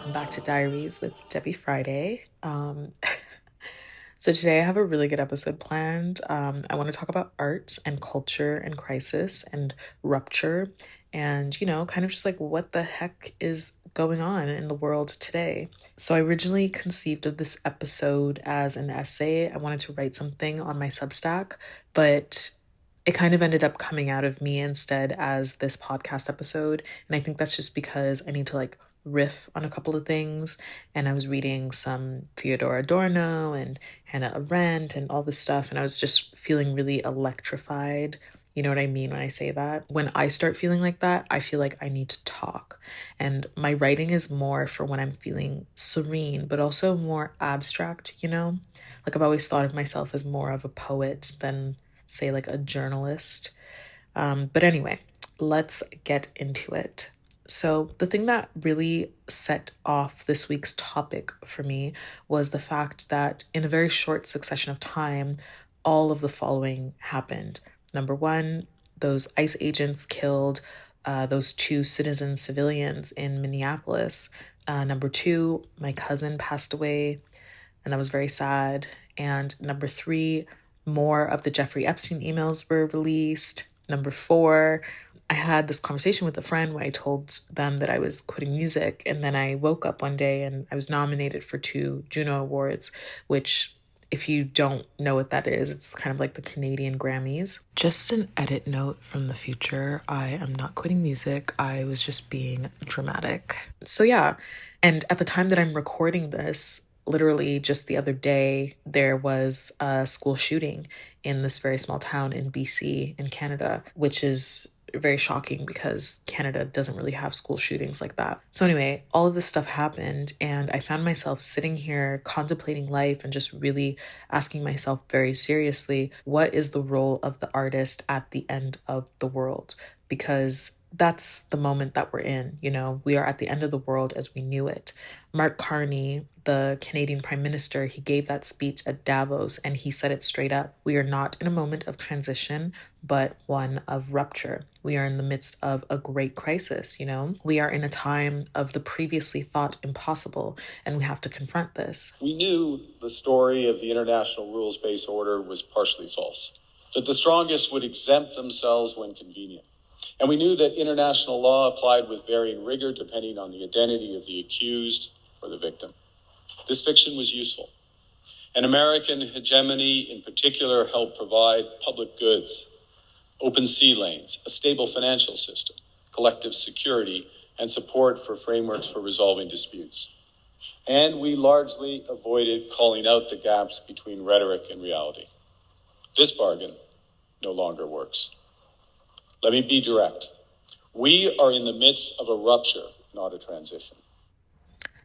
welcome back to Diaries with Debbie Friday. So today I have a really good episode planned. I want to talk about art and culture and crisis and rupture and, kind of just like what the heck is going on in the world today. So I originally conceived of this episode as an essay. I wanted to write something on my Substack, but it kind of ended up coming out of me instead as this podcast episode. And I think that's just because I need to like riff on a couple of things. And I was reading some Theodor Adorno and Hannah Arendt and all this stuff. And I was just feeling really electrified. You know what I mean when I say that? When I start feeling like that, I feel like I need to talk. And my writing is more for when I'm feeling serene, but also more abstract, Like I've always thought of myself as more of a poet than, say, like a journalist. But anyway, let's get into it. So, the thing that really set off this week's topic for me was the fact that in a very short succession of time, all of the following happened. Number one, those ICE agents killed those two citizen civilians in Minneapolis. Number two, my cousin passed away, and that was very sad. And number three, more of the Jeffrey Epstein emails were released. Number four, I had this conversation with a friend where I told them that I was quitting music. And then I woke up one day and I was nominated for 2 Juno Awards, which, if you don't know what that is, it's kind of like the Canadian Grammys. Just an edit note from the future. I am not quitting music. I was just being dramatic. So yeah, and at the time that I'm recording this, literally just the other day, there was a school shooting in this very small town in BC in Canada, which is very shocking because Canada doesn't really have school shootings like that. So anyway, all of this stuff happened and I found myself sitting here contemplating life and just really asking myself very seriously, what is the role of the artist at the end of the world? Because that's the moment that we're in, we are at the end of the world as we knew it. Mark Carney, the Canadian Prime Minister, he gave that speech at Davos and he said it straight up. We are not in a moment of transition, but one of rupture. We are in the midst of a great crisis, We are in a time of the previously thought impossible, and we have to confront this. We knew the story of the international rules-based order was partially false, that the strongest would exempt themselves when convenient. And we knew that international law applied with varying rigor depending on the identity of the accused or the victim. This fiction was useful. And American hegemony in particular helped provide public goods, open sea lanes, a stable financial system, collective security, and support for frameworks for resolving disputes. And we largely avoided calling out the gaps between rhetoric and reality. This bargain no longer works. Let me be direct. We are in the midst of a rupture, not a transition.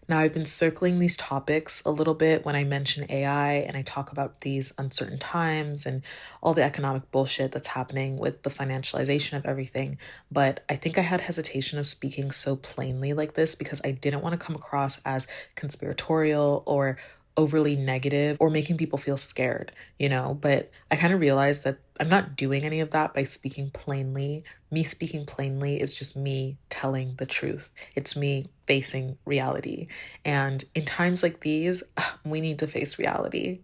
Now, I've been circling these topics a little bit when I mention AI and I talk about these uncertain times and all the economic bullshit that's happening with the financialization of everything. But I think I had hesitation of speaking so plainly like this because I didn't want to come across as conspiratorial or overly negative or making people feel scared, but I kind of realized that I'm not doing any of that by speaking plainly. Me speaking plainly is just me telling the truth. It's me facing reality. And in times like these, we need to face reality,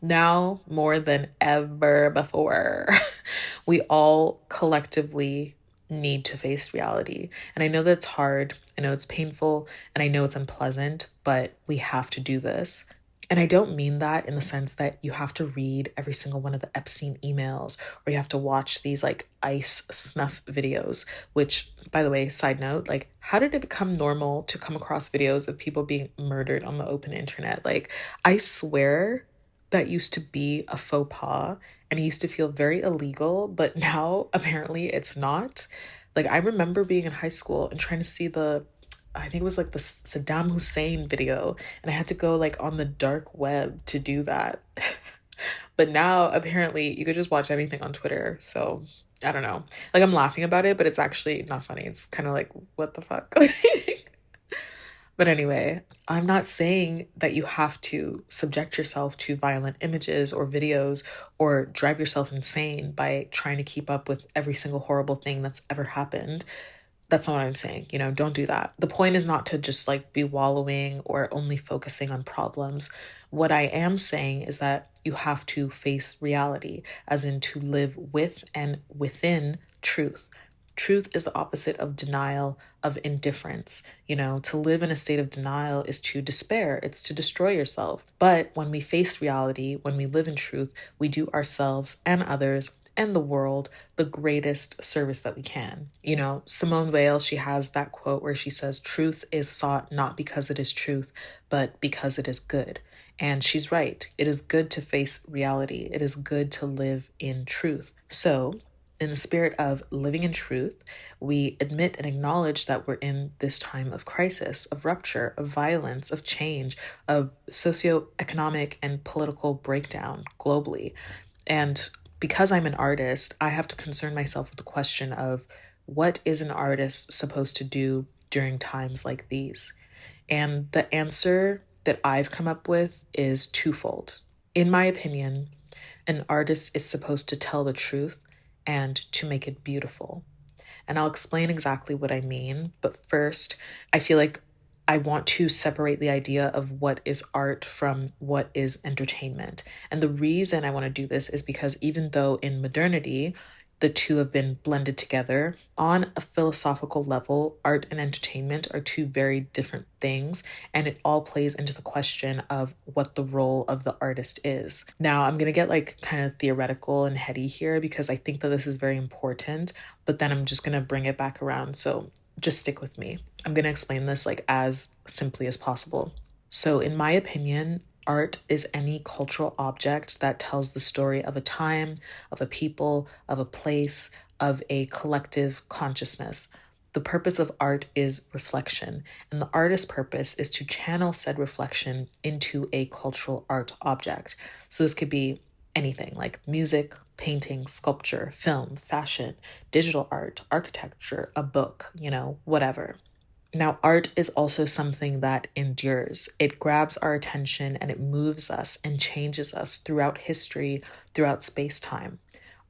now more than ever before. We all collectively need to face reality. And I know that's hard. I know it's painful and I know it's unpleasant, but we have to do this. And I don't mean that in the sense that you have to read every single one of the Epstein emails or you have to watch these like ICE snuff videos, which, by the way, side note, like, how did it become normal to come across videos of people being murdered on the open internet? Like, I swear that used to be a faux pas and it used to feel very illegal, but now apparently it's not. Like, I remember being in high school and trying to see I think it was like the Saddam Hussein video, and I had to go like on the dark web to do that. But now apparently you could just watch anything on Twitter. So I don't know. Like, I'm laughing about it, but it's actually not funny. It's kind of like, what the fuck? But anyway, I'm not saying that you have to subject yourself to violent images or videos or drive yourself insane by trying to keep up with every single horrible thing that's ever happened. That's not what I'm saying. Don't do that. The point is not to just like be wallowing or only focusing on problems. What I am saying is that you have to face reality, as in to live with and within truth. Truth is the opposite of denial, of indifference. To live in a state of denial is to despair, it's to destroy yourself. But when we face reality, when we live in truth, we do ourselves and others and the world the greatest service that we can. Simone Weil, she has that quote where she says, "Truth is sought not because it is truth, but because it is good." And she's right. It is good to face reality. It is good to live in truth. So, in the spirit of living in truth, we admit and acknowledge that we're in this time of crisis, of rupture, of violence, of change, of socioeconomic and political breakdown globally. And because I'm an artist, I have to concern myself with the question of what is an artist supposed to do during times like these? And the answer that I've come up with is twofold. In my opinion, an artist is supposed to tell the truth and to make it beautiful. And I'll explain exactly what I mean. But first, I feel like I want to separate the idea of what is art from what is entertainment. And the reason I want to do this is because even though in modernity, the two have been blended together, on a philosophical level, art and entertainment are two very different things, and it all plays into the question of what the role of the artist is. Now, I'm going to get like kind of theoretical and heady here because I think that this is very important, but then I'm just going to bring it back around. So just stick with me. I'm going to explain this like as simply as possible. So, in my opinion, art is any cultural object that tells the story of a time, of a people, of a place, of a collective consciousness. The purpose of art is reflection, and the artist's purpose is to channel said reflection into a cultural art object. So this could be anything like music, painting, sculpture, film, fashion, digital art, architecture, a book, whatever. Now, art is also something that endures. It grabs our attention and it moves us and changes us throughout history, throughout space time.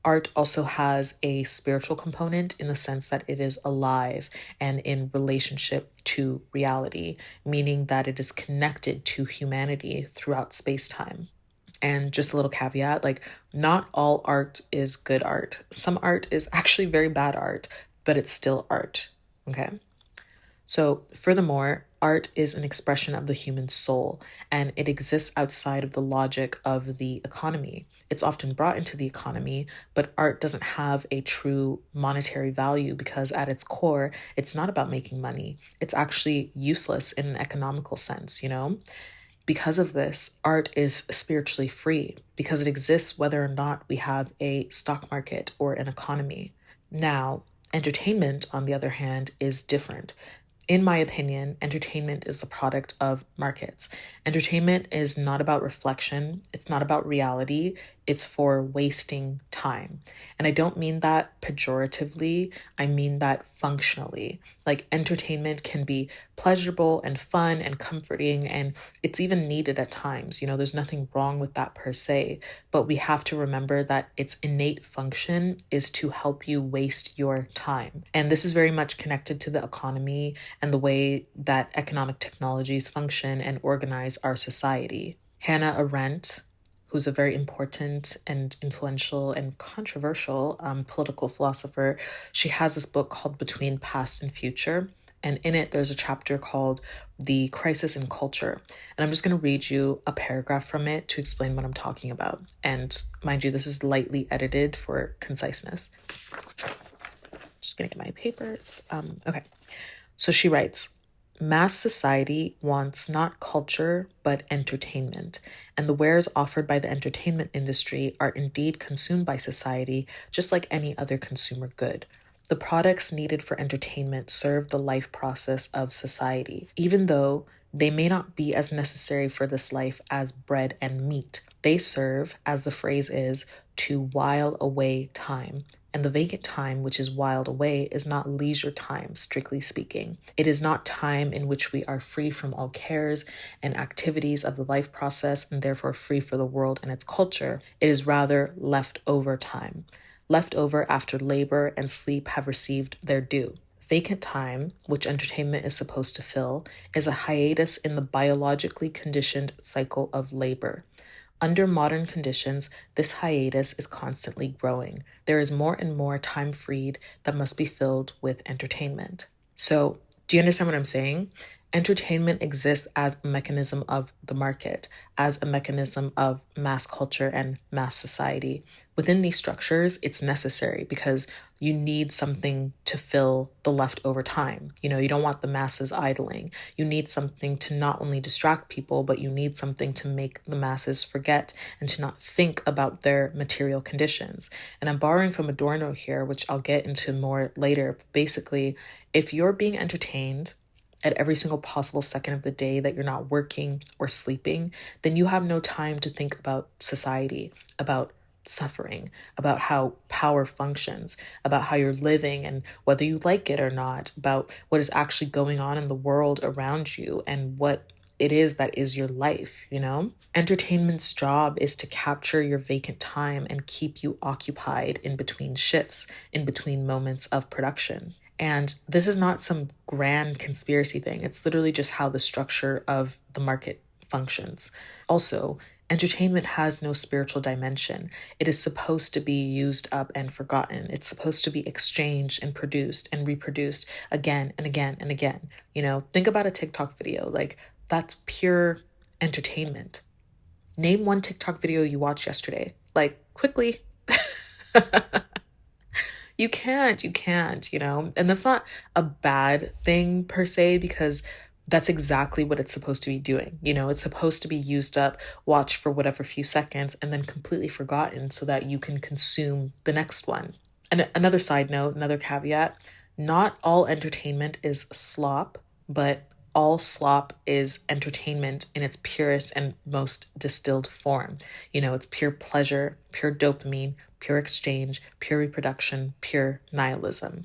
Art also has a spiritual component in the sense that it is alive and in relationship to reality, meaning that it is connected to humanity throughout space time. And just a little caveat, like not all art is good art. Some art is actually very bad art, but it's still art. Okay. So, furthermore, art is an expression of the human soul, and it exists outside of the logic of the economy. It's often brought into the economy, but art doesn't have a true monetary value because at its core, it's not about making money. It's actually useless in an economical sense. Because of this, art is spiritually free because it exists whether or not we have a stock market or an economy. Now, entertainment, on the other hand, is different. In my opinion, entertainment is the product of markets. Entertainment is not about reflection, it's not about reality, it's for wasting time. And I don't mean that pejoratively, I mean that functionally. Like entertainment can be pleasurable and fun and comforting, and it's even needed at times. There's nothing wrong with that per se, but we have to remember that its innate function is to help you waste your time. And this is very much connected to the economy and the way that economic technologies function and organize our society. Hannah Arendt, who's a very important and influential and controversial political philosopher, she has this book called Between Past and Future. And in it, there's a chapter called The Crisis in Culture. And I'm just going to read you a paragraph from it to explain what I'm talking about. And mind you, this is lightly edited for conciseness. Just going to get my papers. Okay. So she writes, "Mass society wants not culture, but entertainment, and the wares offered by the entertainment industry are indeed consumed by society just like any other consumer good. The products needed for entertainment serve the life process of society, even though they may not be as necessary for this life as bread and meat. They serve, as the phrase is, to while away time. And the vacant time which is whiled away is not leisure time, strictly speaking. It is not time in which we are free from all cares and activities of the life process and therefore free for the world and its culture. It is rather left over time, left over after labor and sleep have received their due. vacant time, which entertainment is supposed to fill, is a hiatus in the biologically conditioned cycle of labor. Under modern conditions, this hiatus is constantly growing. There is more and more time freed that must be filled with entertainment. So, do you understand what I'm saying? Entertainment exists as a mechanism of the market, as a mechanism of mass culture and mass society. Within these structures, it's necessary because you need something to fill the leftover time. You don't want the masses idling. You need something to not only distract people, but you need something to make the masses forget and to not think about their material conditions. And I'm borrowing from Adorno here, which I'll get into more later. But basically, if you're being entertained at every single possible second of the day that you're not working or sleeping, then you have no time to think about society, about suffering, about how power functions, about how you're living and whether you like it or not, about what is actually going on in the world around you and what it is that is your life. Entertainment's job is to capture your vacant time and keep you occupied in between shifts, in between moments of production. And this is not some grand conspiracy thing. It's literally just how the structure of the market functions. Also, entertainment has no spiritual dimension. It is supposed to be used up and forgotten. It's supposed to be exchanged and produced and reproduced again and again and again. Think about a TikTok video. Like, that's pure entertainment. Name one TikTok video you watched yesterday. Like, quickly. You can't, and that's not a bad thing per se, because that's exactly what it's supposed to be doing. It's supposed to be used up, watched for whatever few seconds, and then completely forgotten so that you can consume the next one. And another side note, another caveat, not all entertainment is slop, but all slop is entertainment in its purest and most distilled form. It's pure pleasure, pure dopamine, pure exchange, pure reproduction, pure nihilism.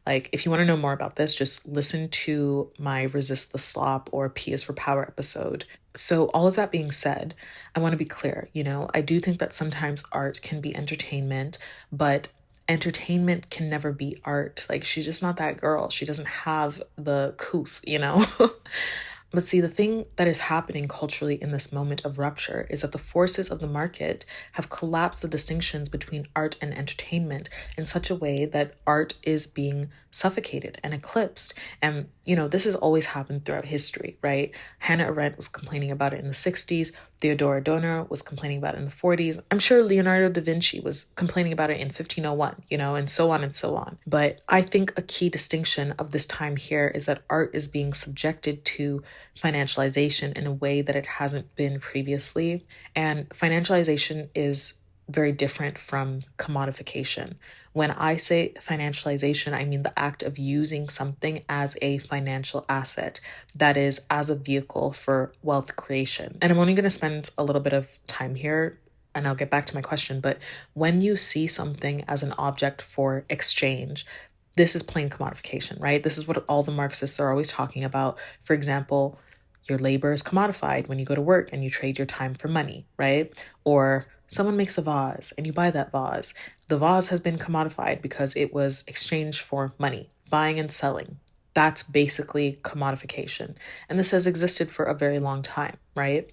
Like, if you want to know more about this, just listen to my Resist the Slop or P is for Power episode. So all of that being said, I want to be clear, I do think that sometimes art can be entertainment, but entertainment can never be art. Like, she's just not that girl. She doesn't have the couth. But see, the thing that is happening culturally in this moment of rupture is that the forces of the market have collapsed the distinctions between art and entertainment in such a way that art is being suffocated and eclipsed. And, this has always happened throughout history, right? Hannah Arendt was complaining about it in the 60s. Theodor Adorno was complaining about it in the 40s. I'm sure Leonardo da Vinci was complaining about it in 1501, and so on and so on. But I think a key distinction of this time here is that art is being subjected to financialization in a way that it hasn't been previously. And financialization is very different from commodification. When I say financialization, I mean the act of using something as a financial asset, that is, as a vehicle for wealth creation. And I'm only going to spend a little bit of time here, and I'll get back to my question, but when you see something as an object for exchange, this is plain commodification, right? This is what all the Marxists are always talking about. For example, your labor is commodified when you go to work and you trade your time for money, right? Or someone makes a vase and you buy that vase. The vase has been commodified because it was exchanged for money, buying and selling. That's basically commodification. And this has existed for a very long time, right?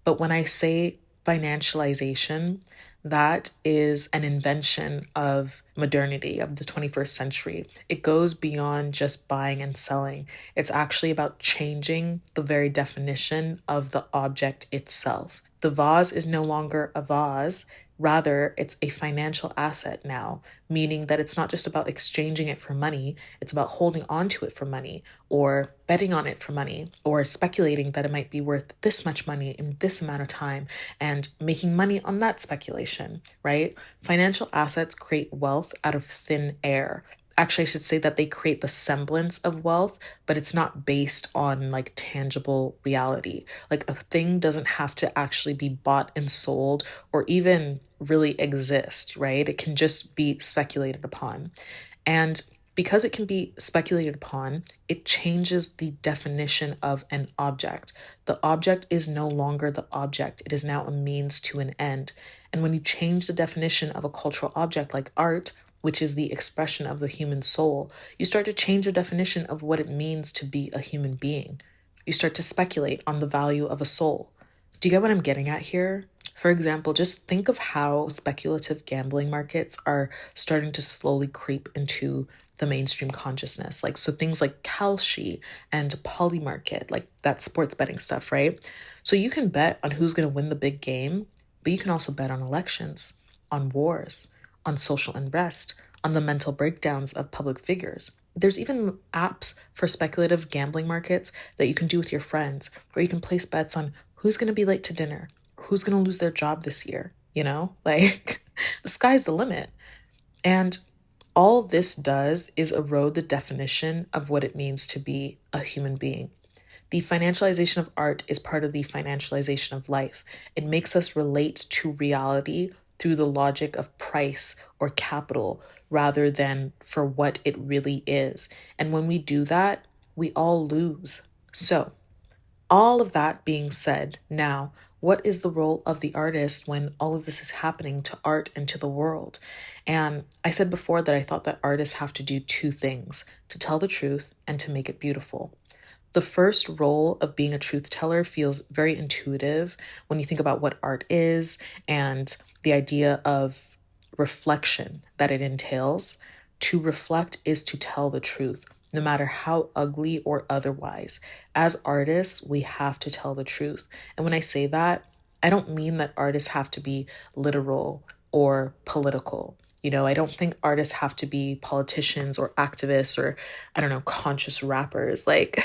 But when I say financialization, that is an invention of modernity, of the 21st century. It goes beyond just buying and selling. It's actually about changing the very definition of the object itself. The vase is no longer a vase. Rather, it's a financial asset now, meaning that it's not just about exchanging it for money, it's about holding on to it for money, or betting on it for money, or speculating that it might be worth this much money in this amount of time, and making money on that speculation, right? Financial assets create wealth out of thin air. Actually, I should say that they create the semblance of wealth, but it's not based on like tangible reality. Like, a thing doesn't have to actually be bought and sold or even really exist, right? It can just be speculated upon. And because it can be speculated upon, it changes the definition of an object. The object is no longer the object. It is now a means to an end. And when you change the definition of a cultural object like art, which is the expression of the human soul, you start to change your definition of what it means to be a human being. You start to speculate on the value of a soul. Do you get what I'm getting at here? For example, just think of how speculative gambling markets are starting to slowly creep into the mainstream consciousness. Like, so things like Kalshi and Polymarket, like that sports betting stuff, right? So you can bet on who's going to win the big game, but you can also bet on elections, on wars, on social unrest, on the mental breakdowns of public figures. There's even apps for speculative gambling markets that you can do with your friends, where you can place bets on who's going to be late to dinner, who's going to lose their job this year, you know? Like, the sky's the limit. And all this does is erode the definition of what it means to be a human being. The financialization of art is part of the financialization of life. It makes us relate to reality through the logic of price or capital rather than for what it really is. And when we do that, we all lose. So, all of that being said, now, what is the role of the artist when all of this is happening to art and to the world? And I said before that I thought that artists have to do two things: to tell the truth and to make it beautiful. The first role of being a truth teller feels very intuitive when you think about what art is and the idea of reflection that it entails. To reflect is to tell the truth, no matter how ugly or otherwise. As artists, we have to tell the truth. And when I say that, I don't mean that artists have to be literal or political. You know, I don't think artists have to be politicians or activists or, I don't know, conscious rappers. Like,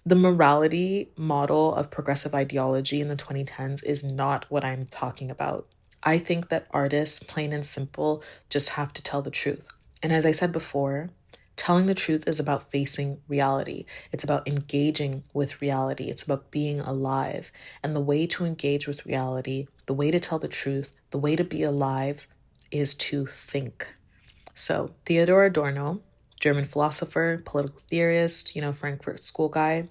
the morality model of progressive ideology in the 2010s is not what I'm talking about. I think that artists, plain and simple, just have to tell the truth. And as I said before, telling the truth is about facing reality. It's about engaging with reality. It's about being alive. And the way to engage with reality, the way to tell the truth, the way to be alive is to think. So, Theodor Adorno, German philosopher, political theorist, Frankfurt School guy.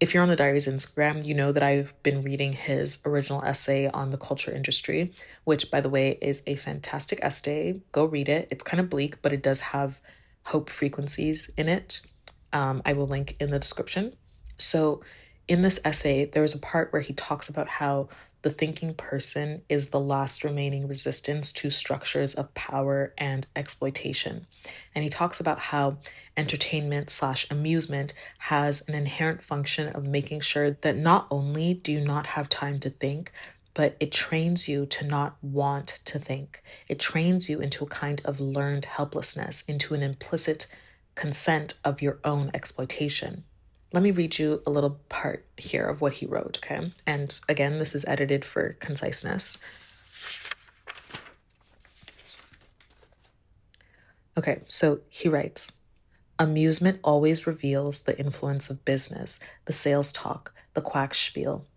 If you're on the Diaries Instagram, you know that I've been reading his original essay on the culture industry, which, by the way, is a fantastic essay. Go read it. It's kind of bleak, but it does have hope frequencies in it. I will link in the description. So, in this essay, there was a part where he talks about how the thinking person is the last remaining resistance to structures of power and exploitation. And he talks about how entertainment/amusement has an inherent function of making sure that not only do you not have time to think, but it trains you to not want to think. It trains you into a kind of learned helplessness, into an implicit consent of your own exploitation. Let me read you a little part here of what he wrote, okay? And again, this is edited for conciseness. Okay, so he writes, amusement always reveals the influence of business, the sales talk, the quack spiel.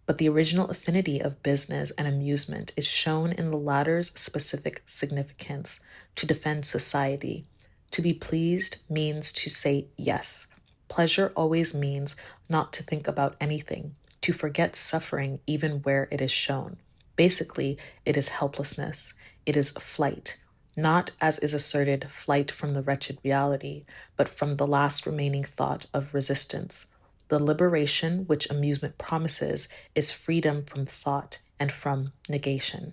But the original affinity of business and amusement is shown in the latter's specific significance: to defend society. To be pleased means to say yes. Pleasure always means not to think about anything, to forget suffering even where it is shown. Basically, it is helplessness. It is flight. Not, as is asserted, flight from the wretched reality, but from the last remaining thought of resistance. The liberation which amusement promises is freedom from thought and from negation.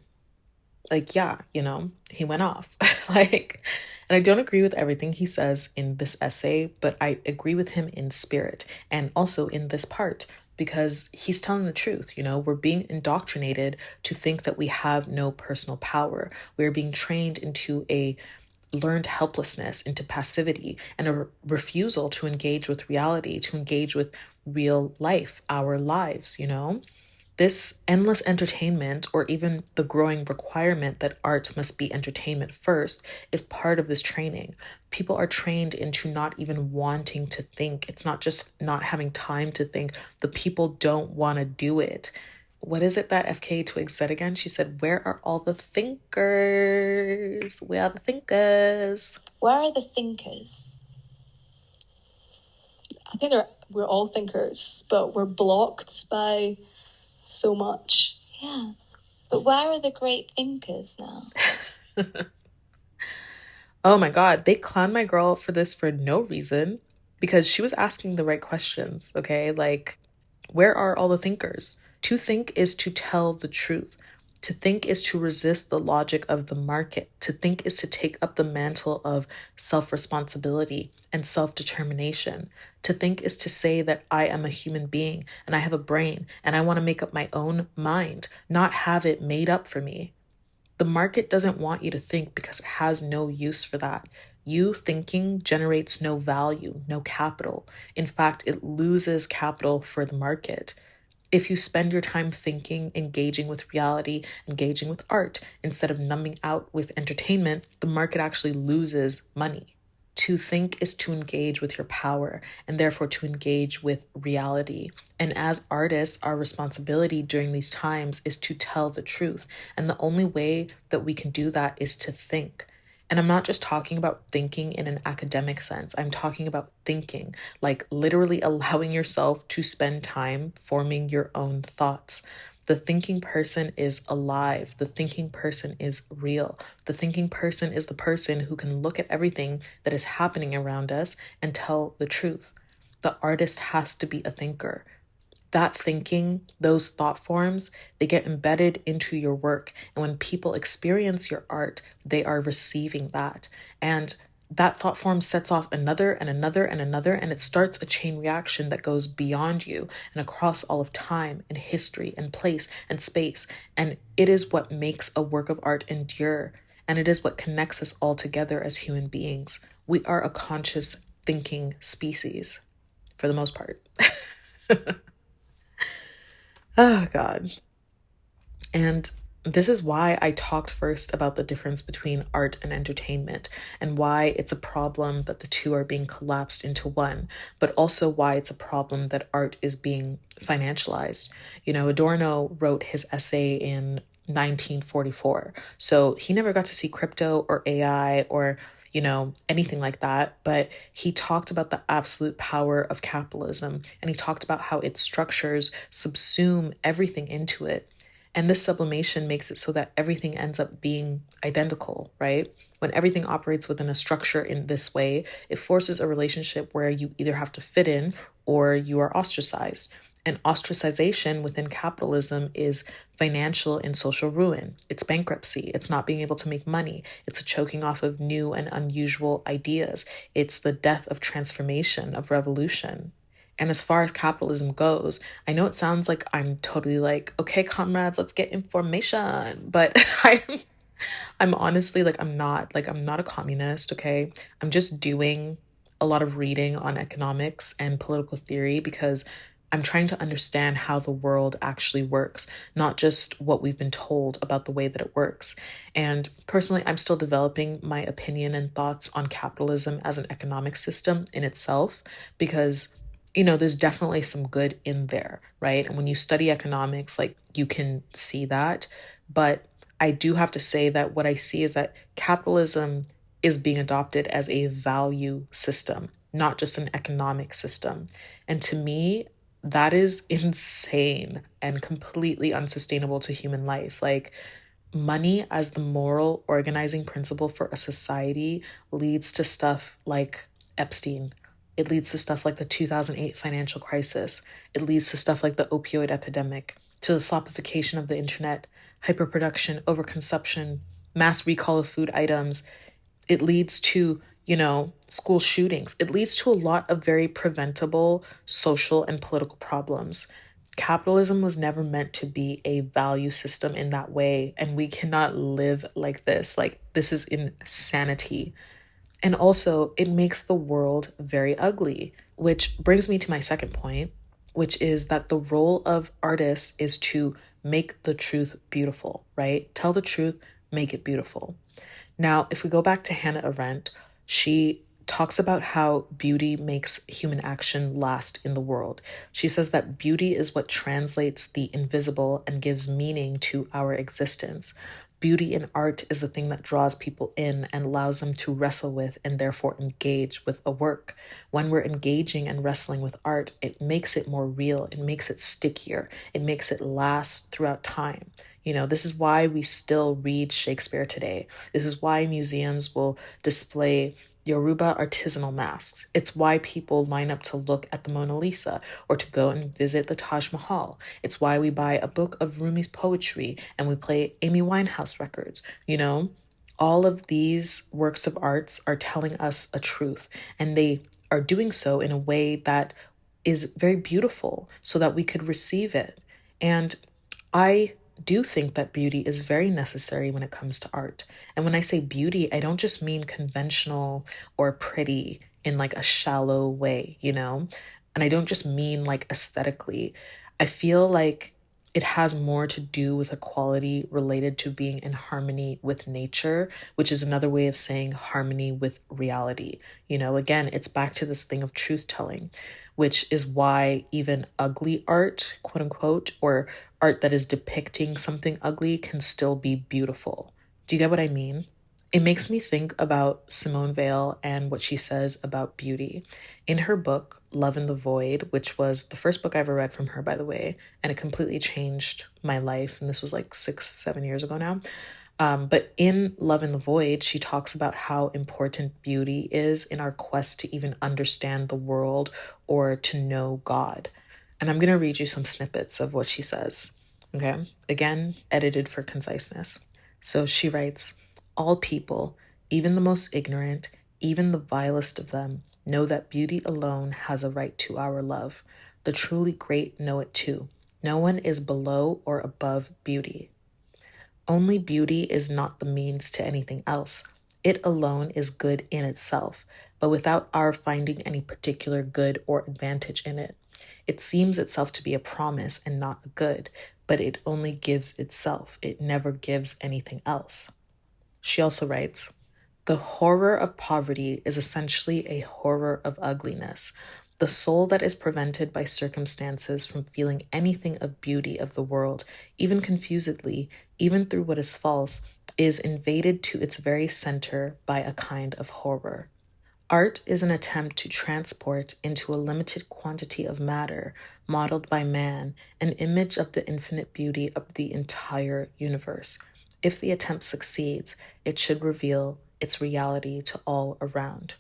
Like, yeah, he went off. And I don't agree with everything he says in this essay, but I agree with him in spirit and also in this part, because he's telling the truth. We're being indoctrinated to think that we have no personal power. We're being trained into a learned helplessness, into passivity, and a refusal to engage with reality, to engage with real life, our lives. This endless entertainment, or even the growing requirement that art must be entertainment first, is part of this training. People are trained into not even wanting to think. It's not just not having time to think. The people don't want to do it. What is it that FK Twigs said again? She said, where are all the thinkers? Where are the thinkers? Where are the thinkers? I think we're all thinkers, but we're blocked by so much. Yeah. But where are the great thinkers now? Oh my God, they clown my girl for this for no reason because she was asking the right questions, okay? Like, where are all the thinkers? To think is to tell the truth. To think is to resist the logic of the market. To think is to take up the mantle of self responsibility and self determination. To think is to say that I am a human being and I have a brain and I want to make up my own mind, not have it made up for me. The market doesn't want you to think because it has no use for that. You thinking generates no value, no capital. In fact, it loses capital for the market. If you spend your time thinking, engaging with reality, engaging with art, instead of numbing out with entertainment, the market actually loses money. To think is to engage with your power and therefore to engage with reality. And as artists, our responsibility during these times is to tell the truth. And the only way that we can do that is to think. And I'm not just talking about thinking in an academic sense. I'm talking about thinking, like literally allowing yourself to spend time forming your own thoughts. The thinking person is alive. The thinking person is real. The thinking person is the person who can look at everything that is happening around us and tell the truth. The artist has to be a thinker. That thinking, those thought forms, they get embedded into your work. And when people experience your art, they are receiving that. And that thought form sets off another and another and another, and it starts a chain reaction that goes beyond you and across all of time and history and place and space. And it is what makes a work of art endure. And it is what connects us all together as human beings. We are a conscious thinking species for the most part. Oh, God. And this is why I talked first about the difference between art and entertainment and why it's a problem that the two are being collapsed into one, but also why it's a problem that art is being financialized. You know, Adorno wrote his essay in 1944. So he never got to see crypto or AI or anything like that. But he talked about the absolute power of capitalism and he talked about how its structures subsume everything into it. And this sublimation makes it so that everything ends up being identical, right? When everything operates within a structure in this way, it forces a relationship where you either have to fit in or you are ostracized. And ostracization within capitalism is financial and social ruin. It's bankruptcy. It's not being able to make money. It's a choking off of new and unusual ideas. It's the death of transformation, of revolution. And as far as capitalism goes, I know it sounds like I'm totally like, okay, comrades, let's get information. But I'm honestly like I'm not a communist, okay? I'm just doing a lot of reading on economics and political theory because I'm trying to understand how the world actually works, not just what we've been told about the way that it works. And personally, I'm still developing my opinion and thoughts on capitalism as an economic system in itself because there's definitely some good in there, right? And when you study economics, like you can see that. But I do have to say that what I see is that capitalism is being adopted as a value system, not just an economic system. And to me, that is insane and completely unsustainable to human life. Like, money as the moral organizing principle for a society leads to stuff like Epstein. It leads to stuff like the 2008 financial crisis. It leads to stuff like the opioid epidemic, to the slopification of the internet, hyperproduction, overconsumption, mass recall of food items. It leads to, school shootings. It leads to a lot of very preventable social and political problems. Capitalism was never meant to be a value system in that way, and we cannot live like this. Like, this is insanity. And also, it makes the world very ugly, which brings me to my second point, which is that the role of artists is to make the truth beautiful, right? Tell the truth, make it beautiful. Now, if we go back to Hannah Arendt, she talks about how beauty makes human action last in the world. She says that beauty is what translates the invisible and gives meaning to our existence. Beauty in art is the thing that draws people in and allows them to wrestle with and therefore engage with a work. When we're engaging and wrestling with art, it makes it more real, it makes it stickier, it makes it last throughout time. This is why we still read Shakespeare today. This is why museums will display Yoruba artisanal masks. It's why people line up to look at the Mona Lisa or to go and visit the Taj Mahal. It's why we buy a book of Rumi's poetry and we play Amy Winehouse records. All of these works of arts are telling us a truth, and they are doing so in a way that is very beautiful so that we could receive it. And I do think that beauty is very necessary when it comes to art. And when I say beauty, I don't just mean conventional or pretty in like a shallow way. And I don't just mean like aesthetically. I feel like it has more to do with a quality related to being in harmony with nature, which is another way of saying harmony with reality. Again, it's back to this thing of truth telling, which is why even ugly art, quote unquote, or art that is depicting something ugly can still be beautiful. Do you get what I mean? It makes me think about Simone Weil and what she says about beauty. In her book, Love in the Void, which was the first book I ever read from her, by the way, and it completely changed my life. And this was like 6, 7 years ago now. But in Love in the Void, she talks about how important beauty is in our quest to even understand the world or to know God. And I'm going to read you some snippets of what she says. Okay. Again, edited for conciseness. So she writes, all people, even the most ignorant, even the vilest of them, know that beauty alone has a right to our love. The truly great know it too. No one is below or above beauty. Only beauty is not the means to anything else. It alone is good in itself, but without our finding any particular good or advantage in it. It seems itself to be a promise and not a good, but it only gives itself. It never gives anything else. She also writes, the horror of poverty is essentially a horror of ugliness. The soul that is prevented by circumstances from feeling anything of beauty of the world, even confusedly, even through what is false, is invaded to its very center by a kind of horror. Art is an attempt to transport into a limited quantity of matter, modeled by man, an image of the infinite beauty of the entire universe. If the attempt succeeds, it should reveal its reality to all around.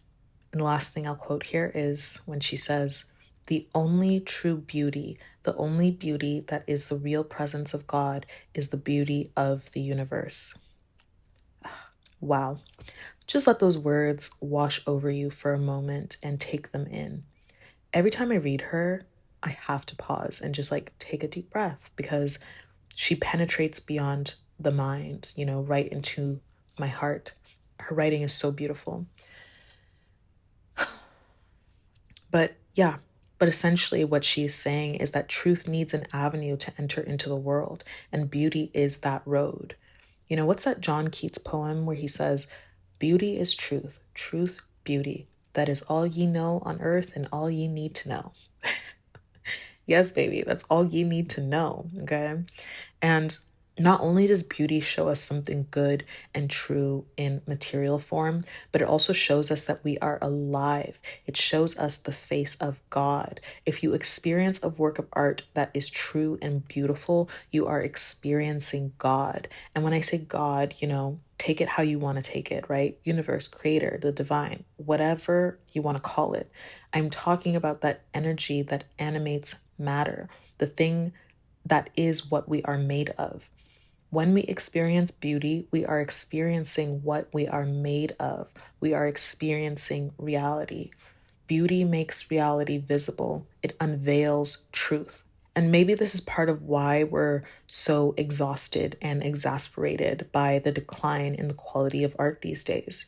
And the last thing I'll quote here is when she says, the only true beauty, the only beauty that is the real presence of God, is the beauty of the universe. Wow. Just let those words wash over you for a moment and take them in. Every time I read her, I have to pause and just like take a deep breath because she penetrates beyond the mind, right into my heart. Her writing is so beautiful. But essentially what she's saying is that truth needs an avenue to enter into the world, and beauty is that road. What's that John Keats poem where he says, beauty is truth, truth, beauty. That is all ye know on earth and all ye need to know. Yes, baby, that's all you need to know, okay? And not only does beauty show us something good and true in material form, but it also shows us that we are alive. It shows us the face of God. If you experience a work of art that is true and beautiful, you are experiencing God. And when I say God, take it how you want to take it, right? Universe, creator, the divine, whatever you want to call it. I'm talking about that energy that animates matter, the thing that is what we are made of. When we experience beauty, we are experiencing what we are made of. We are experiencing reality. Beauty makes reality visible. It unveils truth. And maybe this is part of why we're so exhausted and exasperated by the decline in the quality of art these days.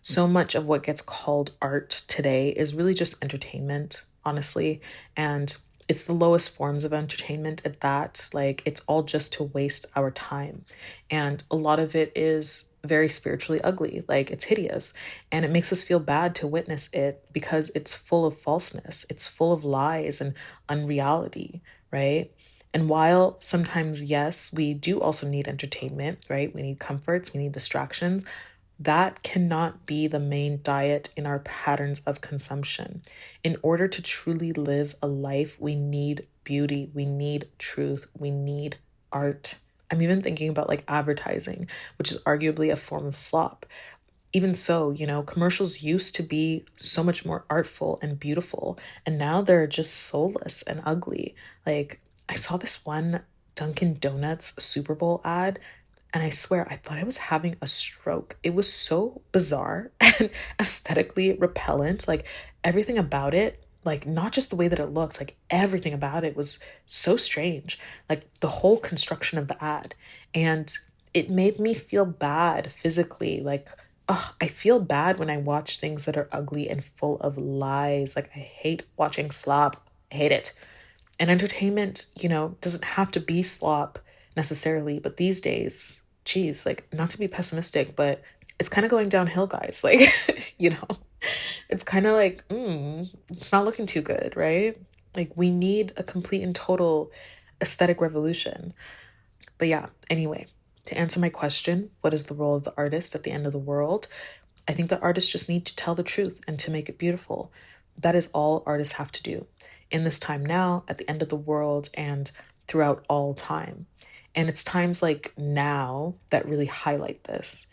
So much of what gets called art today is really just entertainment, honestly. And it's the lowest forms of entertainment at that. Like, it's all just to waste our time. And a lot of it is very spiritually ugly. Like, it's hideous. And it makes us feel bad to witness it because it's full of falseness. It's full of lies and unreality, right? And while sometimes, yes, we do also need entertainment, right? We need comforts, we need distractions. That cannot be the main diet in our patterns of consumption. In order to truly live a life, we need beauty, we need truth, we need art. I'm even thinking about like advertising, which is arguably a form of slop. Even so, commercials used to be so much more artful and beautiful, and now they're just soulless and ugly. Like, I saw this one Dunkin' Donuts Super Bowl ad, and I swear I thought I was having a stroke. It was so bizarre and aesthetically repellent. Like, everything about it, like, not just the way that it looked, like, everything about it was so strange. Like, the whole construction of the ad. And it made me feel bad physically. Like, oh, I feel bad when I watch things that are ugly and full of lies. Like, I hate watching slop. I hate it. And entertainment, doesn't have to be slop necessarily, but these days, geez, like, not to be pessimistic, but it's kind of going downhill, guys. Like, you know, it's kind of like, it's not looking too good, right? Like, we need a complete and total aesthetic revolution. But yeah, anyway, to answer my question, what is the role of the artist at the end of the world? I think that artists just need to tell the truth and to make it beautiful. That is all artists have to do in this time now, at the end of the world, and throughout all time. And it's times like now that really highlight this.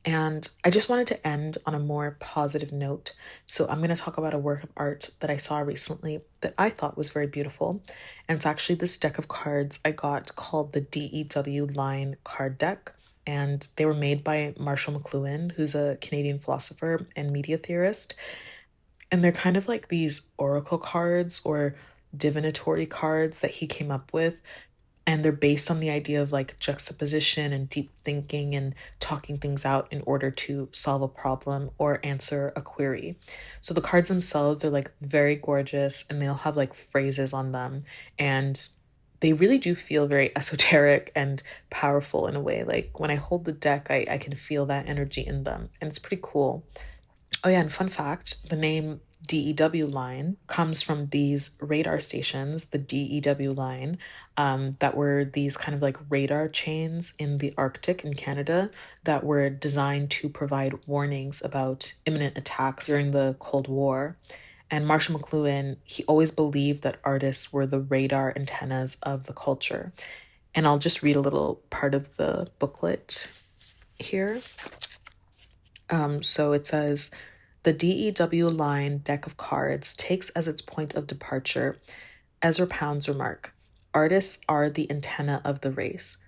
And I just wanted to end on a more positive note. So I'm going to talk about a work of art that I saw recently that I thought was very beautiful. And it's actually this deck of cards I got called the DEW Line card deck. And they were made by Marshall McLuhan, who's a Canadian philosopher and media theorist. And they're kind of like these oracle cards or divinatory cards that he came up with, and they're based on the idea of like juxtaposition and deep thinking and talking things out in order to solve a problem or answer a query. So the cards themselves, they're like very gorgeous, and they'll have like phrases on them, and they really do feel very esoteric and powerful in a way. Like when I hold the deck, I can feel that energy in them, and it's pretty cool. Oh, yeah, and fun fact, the name DEW line comes from these radar stations, the DEW line, that were these kind of like radar chains in the Arctic in Canada that were designed to provide warnings about imminent attacks during the Cold War. And Marshall McLuhan, he always believed that artists were the radar antennas of the culture. And I'll just read a little part of the booklet here. So it says, the DEW line deck of cards takes as its point of departure Ezra Pound's remark, artists are the antenna of the race.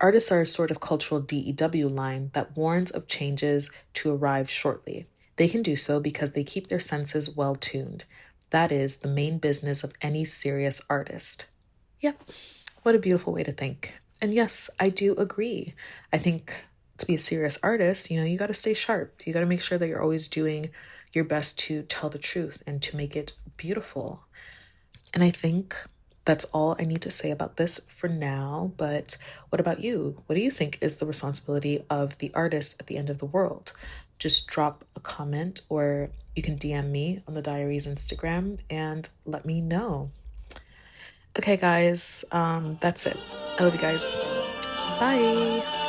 Artists are a sort of cultural DEW line that warns of changes to arrive shortly. They can do so because they keep their senses well tuned. That is the main business of any serious artist. Yep, what a beautiful way to think. And yes, I do agree. I think to be a serious artist, you got to stay sharp. You got to make sure that you're always doing your best to tell the truth and to make it beautiful. And I think that's all I need to say about this for now. But what about you? What do you think is the responsibility of the artist at the end of the world? Just drop a comment, or you can DM me on the Diaries Instagram and let me know. Okay, guys, that's it. I love you guys. Bye.